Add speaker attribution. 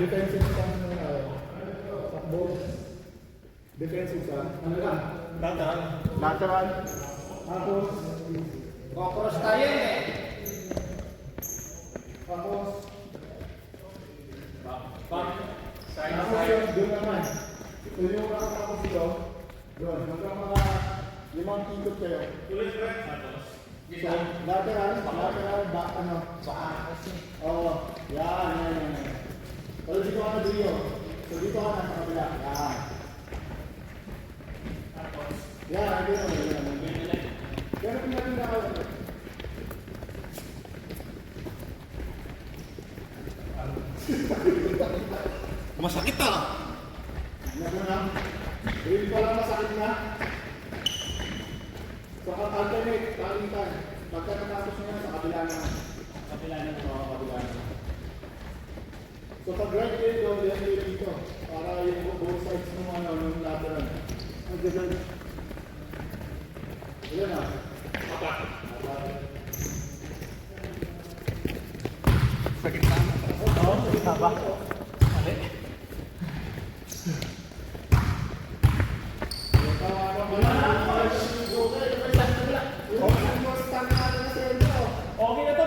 Speaker 1: Defensive stand na takbo. Defensive stand. Ano lang? Lateral. Lateral. Tapos
Speaker 2: Kokros tayo eh.
Speaker 1: tapos
Speaker 2: Side
Speaker 1: tapos
Speaker 2: side.
Speaker 1: yun, doon naman. So yung nakatapos dito, doon. Hanggang mga 5 ikot kayo. So, lateral, back, ano? Oo, yan. Pero dito ka na dito. So dito ka na sa kabila. Yan, ito yun. Pero pinapinda ka lang.
Speaker 3: Masakit ah!
Speaker 1: Ano na? Hindi pa lang masakit na. So, alternate, kalitan. Pagka natapos nyo sa kabila naman. Kabila naman. So, pag right kayo doon, yan kayo dito. Para yung both sides ng lateral. Ang gagawin. Ilan na? Apat.
Speaker 3: Sakit na.
Speaker 1: Oo, sakit na ba?
Speaker 3: Mali.
Speaker 1: Okay na